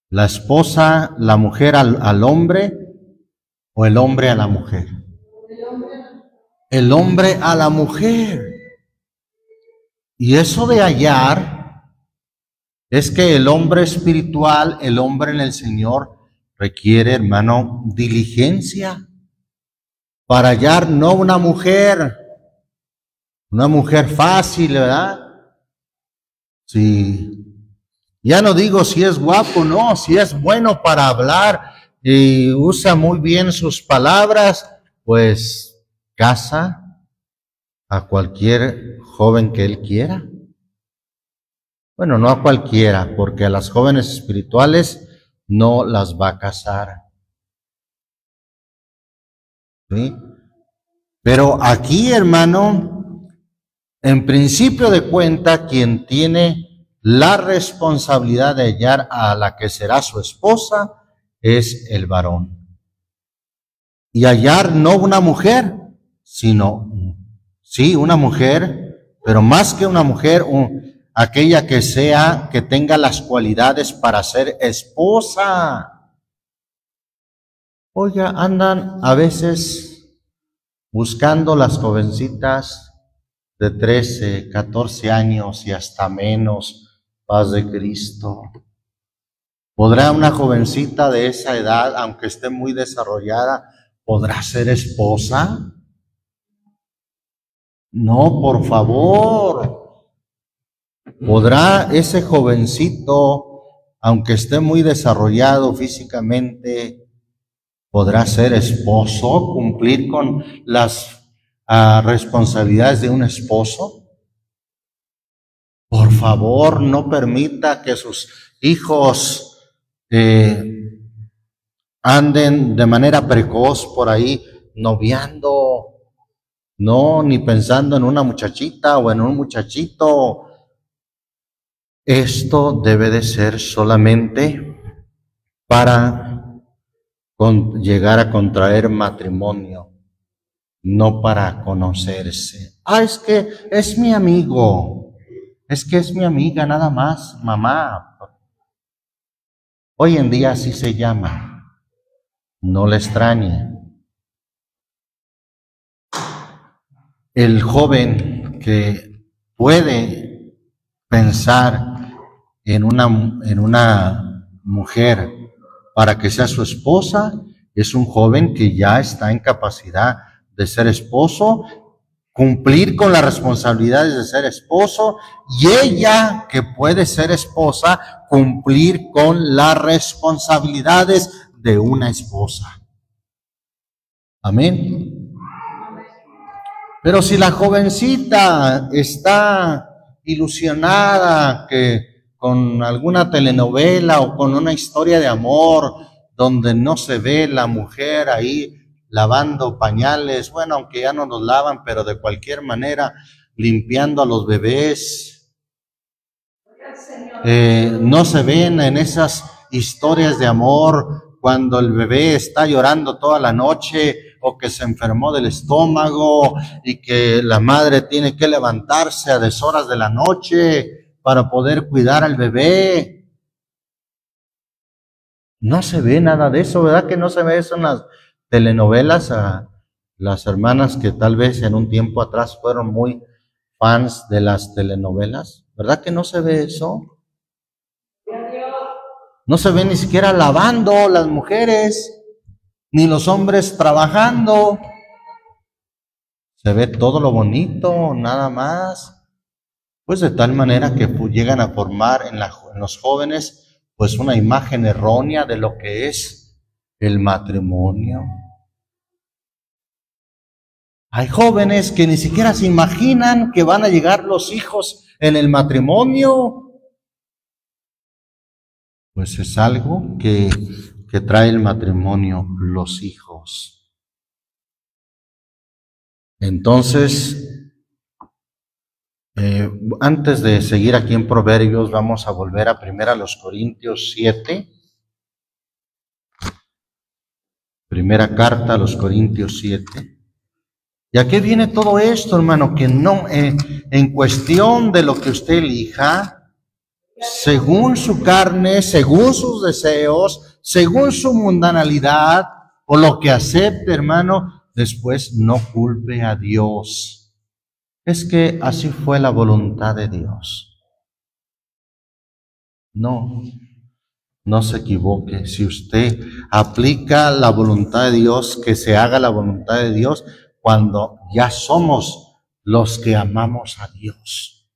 Speaker 1: ¿La esposa, la mujer al hombre o el hombre a la mujer? El hombre a la mujer. Y eso de hallar es que el hombre espiritual, el hombre en el Señor, requiere, hermano, diligencia para hallar no una mujer fácil, ¿verdad? Sí. Ya no digo si es guapo, no, si es bueno para hablar y usa muy bien sus palabras, pues casa a cualquier joven que él quiera. Bueno, no a cualquiera, porque a las jóvenes espirituales no las va a casar. ¿Sí? Pero aquí, hermano, en principio de cuenta, quien tiene la responsabilidad de hallar a la que será su esposa es el varón. Y hallar no una mujer, sino, sí, una mujer, pero más que una mujer, aquella que tenga las cualidades para ser esposa. Oiga, andan a veces buscando las jovencitas de 13, 14 años y hasta menos, paz de Cristo. ¿Podrá una jovencita de esa edad, aunque esté muy desarrollada, podrá ser esposa? No, por favor. ¿Podrá ese jovencito, aunque esté muy desarrollado físicamente, podrá ser esposo, cumplir con las responsabilidades de un esposo? Por favor, no permita que sus hijos anden de manera precoz por ahí noviando, no, ni pensando en una muchachita o en un muchachito. Esto debe de ser solamente para llegar a contraer matrimonio, no para conocerse. Es que es mi amigo, es que es mi amiga nada más, mamá. Hoy en día así se llama, no le extrañe. El joven que puede pensar en una mujer para que sea su esposa, es un joven que ya está en capacidad de ser esposo, cumplir con las responsabilidades de ser esposo, y ella que puede ser esposa, cumplir con las responsabilidades de una esposa. Amén. Pero si la jovencita está ilusionada que con alguna telenovela o con una historia de amor donde no se ve la mujer ahí lavando pañales, bueno, aunque ya no los lavan, pero de cualquier manera limpiando a los bebés, no se ven en esas historias de amor cuando el bebé está llorando toda la noche o que se enfermó del estómago y que la madre tiene que levantarse a deshoras de la noche para poder cuidar al bebé. No se ve nada de eso, ¿verdad que no se ve eso en las telenovelas? A las hermanas que tal vez en un tiempo atrás fueron muy fans de las telenovelas, ¿verdad que no se ve eso? No se ve ni siquiera lavando las mujeres, ni los hombres trabajando. Se ve todo lo bonito, nada más. Pues de tal manera que llegan a formar en los jóvenes pues una imagen errónea de lo que es el matrimonio. Hay jóvenes que ni siquiera se imaginan que van a llegar los hijos en el matrimonio. Pues es algo que trae el matrimonio, los hijos. Entonces, antes de seguir aquí en Proverbios, vamos a volver a 1 Corintios 7. Primera carta a los Corintios 7. ¿Y a qué viene todo esto, hermano? Que no, en cuestión de lo que usted elija, según su carne, según sus deseos, según su mundanalidad, o lo que acepte, hermano, después no culpe a Dios. Es que así fue la voluntad de Dios. No se equivoque. Si usted aplica la voluntad de Dios, que se haga la voluntad de Dios cuando ya somos los que amamos a Dios.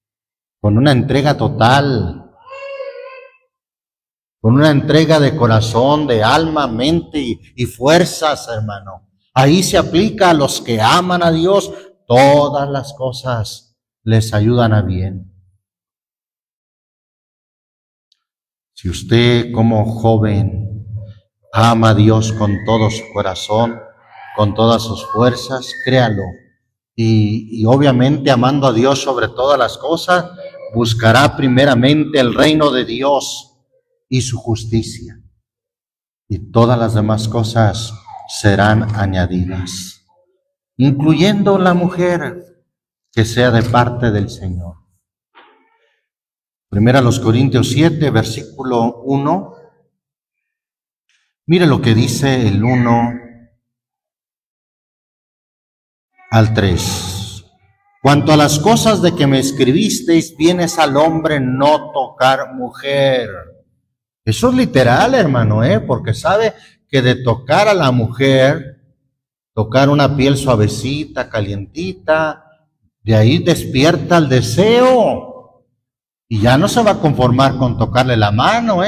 Speaker 1: Con una entrega total, con una entrega de corazón, de alma, mente y fuerzas, hermano. Ahí se aplica a los que aman a Dios. Todas las cosas les ayudan a bien. Si usted como joven ama a Dios con todo su corazón, con todas sus fuerzas, créalo. Y obviamente amando a Dios sobre todas las cosas, buscará primeramente el reino de Dios y su justicia. Y todas las demás cosas serán añadidas, incluyendo la mujer que sea de parte del Señor. 1 Corintios 7, versículo 1. Mire lo que dice el 1. al 3. Cuanto a las cosas de que me escribisteis, vienes al hombre no tocar mujer. Eso es literal, hermano, porque sabe que de tocar a la mujer, tocar una piel suavecita, calientita, de ahí despierta el deseo. Y ya no se va a conformar con tocarle la mano,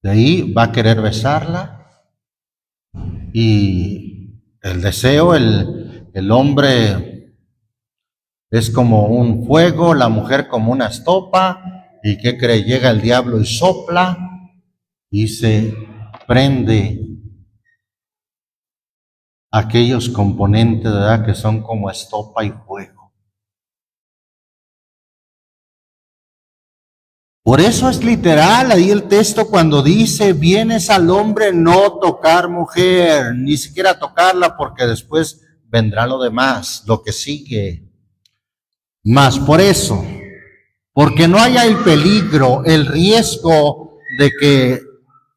Speaker 1: De ahí va a querer besarla. Y el deseo, el hombre es como un fuego, la mujer como una estopa. ¿Y qué cree? Llega el diablo y sopla y se prende aquellos componentes, ¿verdad?, que son como estopa y fuego. Por eso es literal ahí el texto cuando dice, vienes al hombre no tocar mujer, ni siquiera tocarla, porque después vendrá lo demás, lo que sigue. Más por eso, porque no haya el peligro, el riesgo de que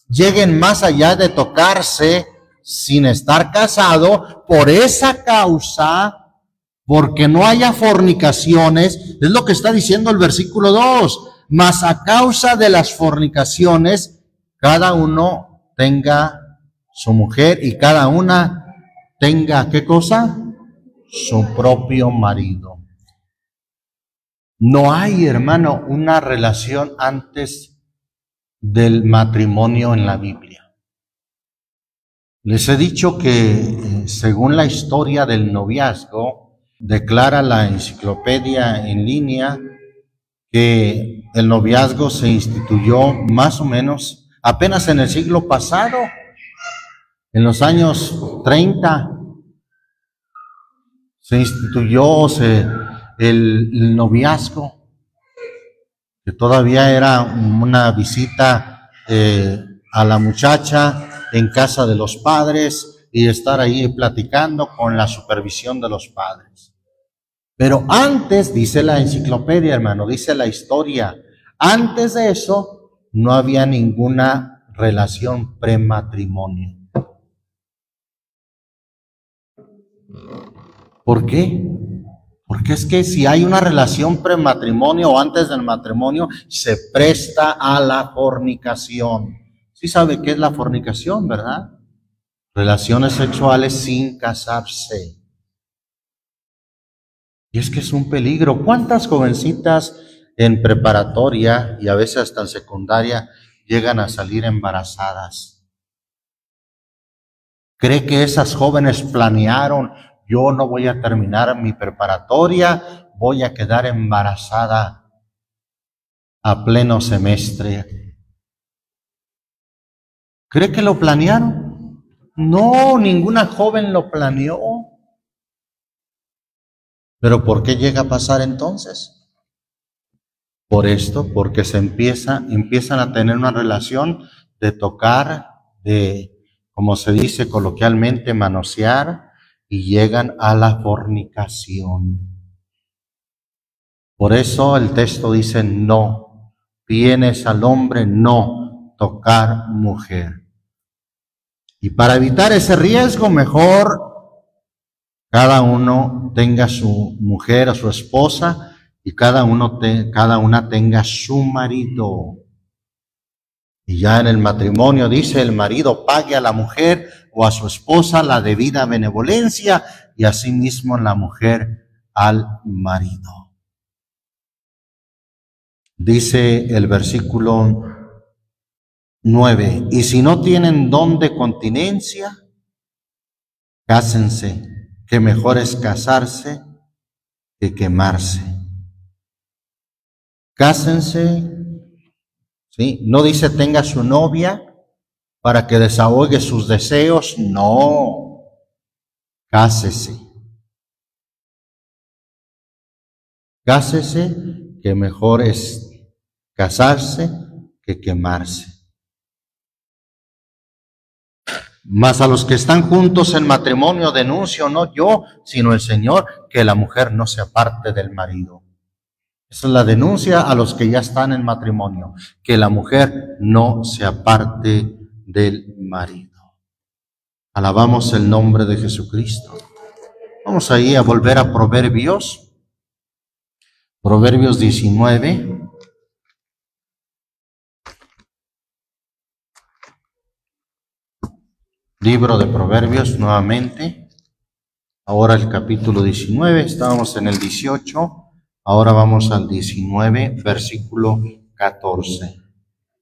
Speaker 1: lleguen más allá de tocarse sin estar casado, por esa causa, porque no haya fornicaciones, es lo que está diciendo el versículo 2, mas a causa de las fornicaciones, cada uno tenga su mujer y cada una tenga, ¿qué cosa? Su propio marido. No hay, hermano, una relación antes del matrimonio en la Biblia. Les he dicho que según la historia del noviazgo, declara la enciclopedia en línea que el noviazgo se instituyó más o menos apenas en el siglo pasado, en los años 30, se instituyó el noviazgo, que todavía era una visita a la muchacha en casa de los padres y estar ahí platicando con la supervisión de los padres. Pero antes, dice la enciclopedia, hermano, dice la historia, antes de eso no había ninguna relación prematrimonio. ¿Por qué? Porque es que si hay una relación prematrimonio o antes del matrimonio, se presta a la fornicación. ¿Sí sabe qué es la fornicación, verdad? Relaciones sexuales sin casarse. Y es que es un peligro. ¿Cuántas jovencitas en preparatoria y a veces hasta en secundaria llegan a salir embarazadas? ¿Cree que esas jóvenes planearon? Yo no voy a terminar mi preparatoria, voy a quedar embarazada a pleno semestre. ¿Cree que lo planearon? No, ninguna joven lo planeó. ¿Pero por qué llega a pasar entonces? Por esto, porque empiezan a tener una relación de tocar, de, como se dice coloquialmente, manosear, y llegan a la fornicación. Por eso el texto dice, no, vienes al hombre no tocar mujer. Y para evitar ese riesgo, mejor cada uno tenga su mujer o su esposa y cada una tenga su marido. Y ya en el matrimonio dice, el marido pague a la mujer o a su esposa la debida benevolencia y asimismo la mujer al marido. Dice el versículo 9, y si no tienen don de continencia, cásense, que mejor es casarse que quemarse. Cásense, ¿sí? No dice tenga su novia para que desahogue sus deseos, no, cásese. Cásese, que mejor es casarse que quemarse. Mas a los que están juntos en matrimonio denuncio, no yo, sino el Señor, que la mujer no se aparte del marido. Esa es la denuncia a los que ya están en matrimonio, que la mujer no se aparte del marido. Alabamos el nombre de Jesucristo. Vamos ahí a volver a Proverbios. Proverbios 19. Libro de Proverbios nuevamente. Ahora el capítulo 19. Estábamos en el 18. Ahora vamos al 19, versículo 14.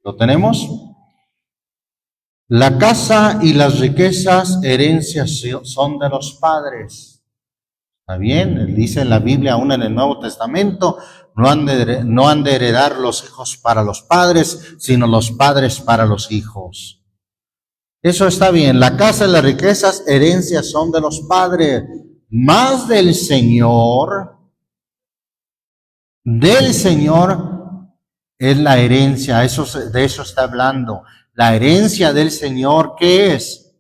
Speaker 1: ¿Lo tenemos? La casa y las riquezas, herencias son de los padres. ¿Está bien? Dice en la Biblia, aún en el Nuevo Testamento, no han de heredar los hijos para los padres, sino los padres para los hijos. Eso está bien. La casa y las riquezas, herencias son de los padres, más del Señor es la herencia. De eso está hablando. La herencia del Señor, ¿qué es?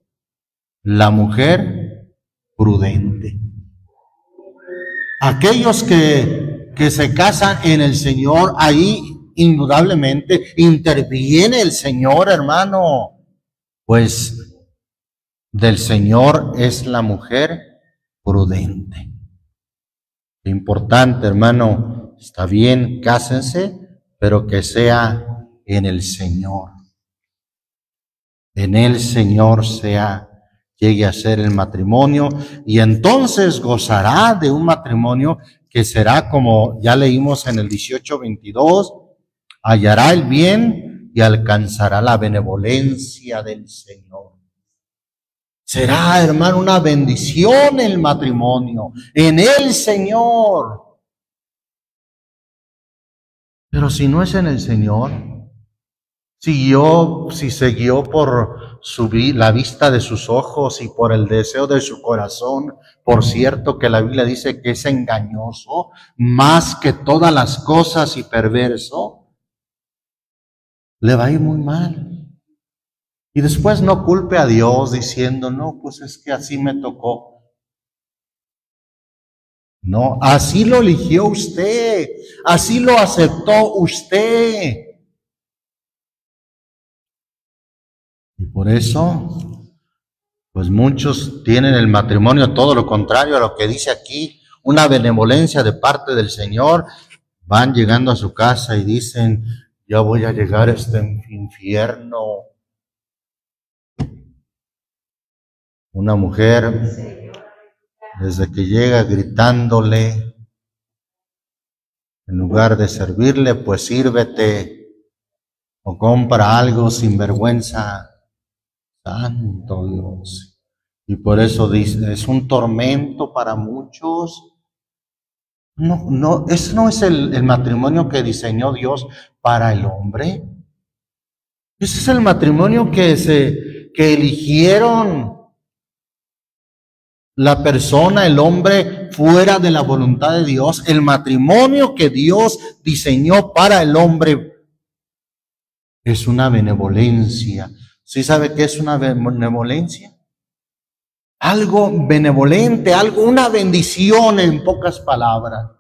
Speaker 1: La mujer prudente. Aquellos que se casan en el Señor, ahí indudablemente interviene el Señor, hermano. Pues del Señor es la mujer prudente. Importante, hermano, está bien, cásense, pero que sea en el Señor. En el Señor llegue a ser el matrimonio, y entonces gozará de un matrimonio que será, como ya leímos en el 18:22, hallará el bien y alcanzará la benevolencia del Señor. Será, hermano, una bendición el matrimonio en el Señor. Pero si no es en el Señor, si se guió por la vista de sus ojos y por el deseo de su corazón, por cierto que la Biblia dice que es engañoso más que todas las cosas y perverso, le va a ir muy mal. Y después no culpe a Dios diciendo, no, pues es que así me tocó. No, así lo eligió usted, así lo aceptó usted. Y por eso, pues muchos tienen el matrimonio todo lo contrario a lo que dice aquí, una benevolencia de parte del Señor. Van llegando a su casa y dicen, ya voy a llegar a este infierno. Una mujer, desde que llega gritándole, en lugar de servirle, pues sírvete o compra algo sin vergüenza. Santo Dios. Y por eso dice, es un tormento para muchos. No, ese no es el matrimonio que diseñó Dios para el hombre. Ese es el matrimonio que eligieron la persona, el hombre, fuera de la voluntad de Dios. El matrimonio que Dios diseñó para el hombre es una benevolencia. ¿Sí sabe qué es una benevolencia? Algo benevolente, una bendición, en pocas palabras.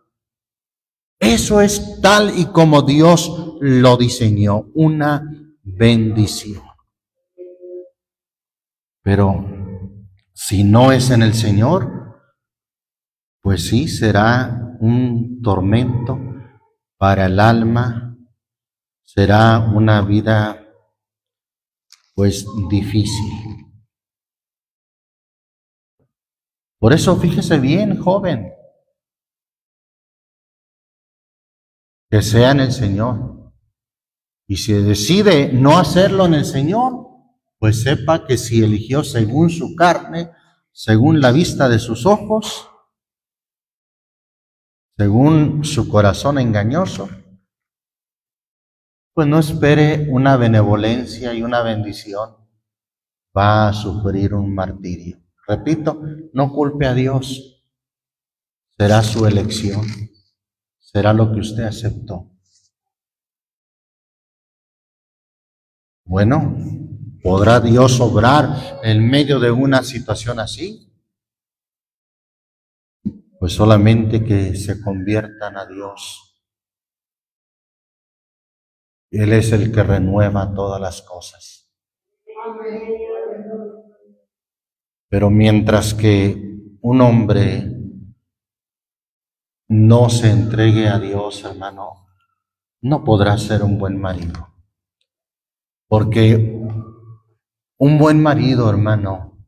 Speaker 1: Eso es tal y como Dios lo diseñó, una bendición. Pero si no es en el Señor, pues sí será un tormento para el alma, será una vida pues difícil. Por eso fíjese bien, joven, que sea en el Señor. Y si decide no hacerlo en el Señor, pues sepa que si eligió según su carne, según la vista de sus ojos, según su corazón engañoso, pues no espere una benevolencia y una bendición. Va a sufrir un martirio. Repito, no culpe a Dios. Será su elección. Será lo que usted aceptó. Bueno, ¿podrá Dios obrar en medio de una situación así? Pues solamente que se conviertan a Dios. Él es el que renueva todas las cosas. Pero mientras que un hombre no se entregue a Dios, hermano, no podrá ser un buen marido. Porque un buen marido, hermano,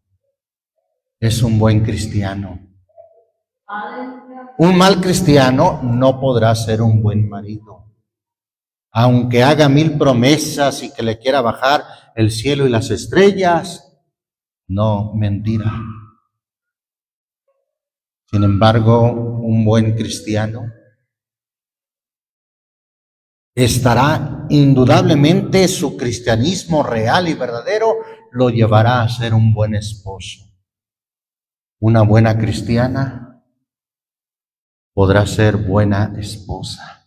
Speaker 1: es un buen cristiano. Un mal cristiano no podrá ser un buen marido. Aunque haga 1000 promesas y que le quiera bajar el cielo y las estrellas, no, mentira. Sin embargo, un buen cristiano estará indudablemente, su cristianismo real y verdadero lo llevará a ser un buen esposo. Una buena cristiana podrá ser buena esposa.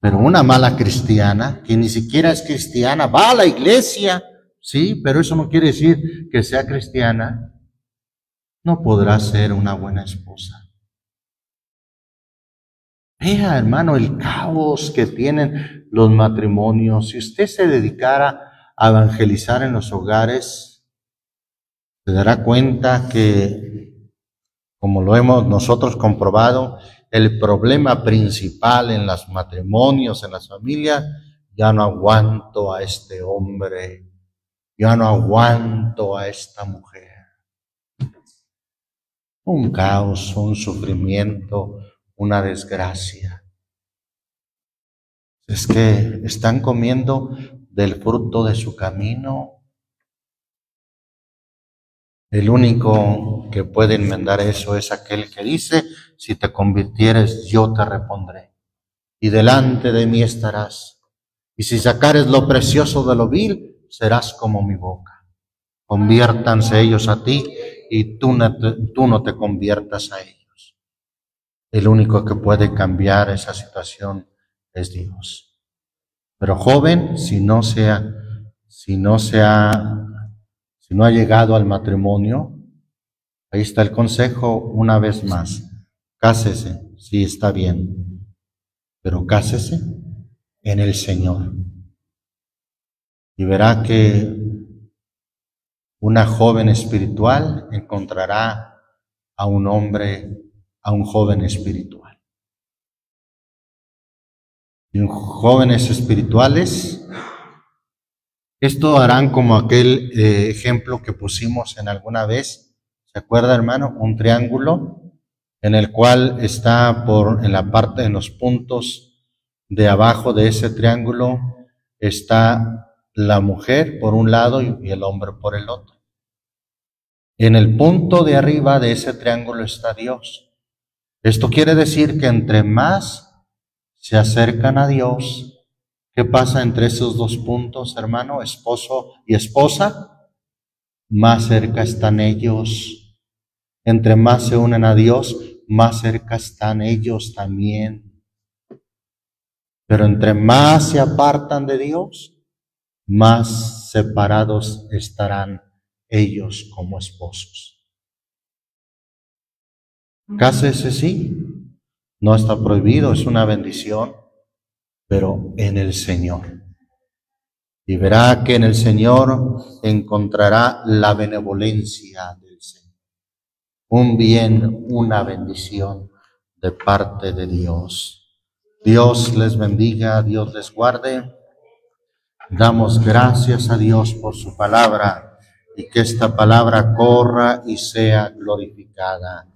Speaker 1: Pero una mala cristiana, que ni siquiera es cristiana, va a la iglesia, sí, pero eso no quiere decir que sea cristiana, no podrá ser una buena esposa. Vea, hermano, el caos que tienen los matrimonios. Si usted se dedicara a evangelizar en los hogares, se dará cuenta que, como lo hemos nosotros comprobado, el problema principal en los matrimonios, en las familias: ya no aguanto a este hombre, ya no aguanto a esta mujer. Un caos, un sufrimiento, una desgracia. Es que están comiendo del fruto de su camino. El único que puede enmendar eso es aquel que dice: si te convirtieres, yo te repondré, y delante de mí estarás. Y si sacares lo precioso de lo vil, serás como mi boca. Conviértanse ellos a ti, y tú no te conviertas a ellos. El único que puede cambiar esa situación es Dios. Pero joven, si no ha llegado al matrimonio, ahí está el consejo una vez más: cásese, sí, está bien, pero cásese en el Señor. Y verá que una joven espiritual encontrará a un hombre, a un joven espiritual. Y jóvenes espirituales, esto harán como aquel ejemplo que pusimos en alguna vez. ¿Se acuerda, hermano? Un triángulo en el cual está en la parte, en los puntos de abajo de ese triángulo, está la mujer por un lado y el hombre por el otro. En el punto de arriba de ese triángulo está Dios. Esto quiere decir que entre más se acercan a Dios, ¿qué pasa entre esos dos puntos, hermano? Esposo y esposa, más cerca están ellos. Entre más se unen a Dios, más cerca están ellos también. Pero entre más se apartan de Dios, más separados estarán ellos como esposos. Cásese, sí, no está prohibido, es una bendición, pero en el Señor. Y verá que en el Señor encontrará la benevolencia del Señor, un bien, una bendición de parte de Dios. Dios les bendiga, Dios les guarde. Damos gracias a Dios por su palabra, y que esta palabra corra y sea glorificada.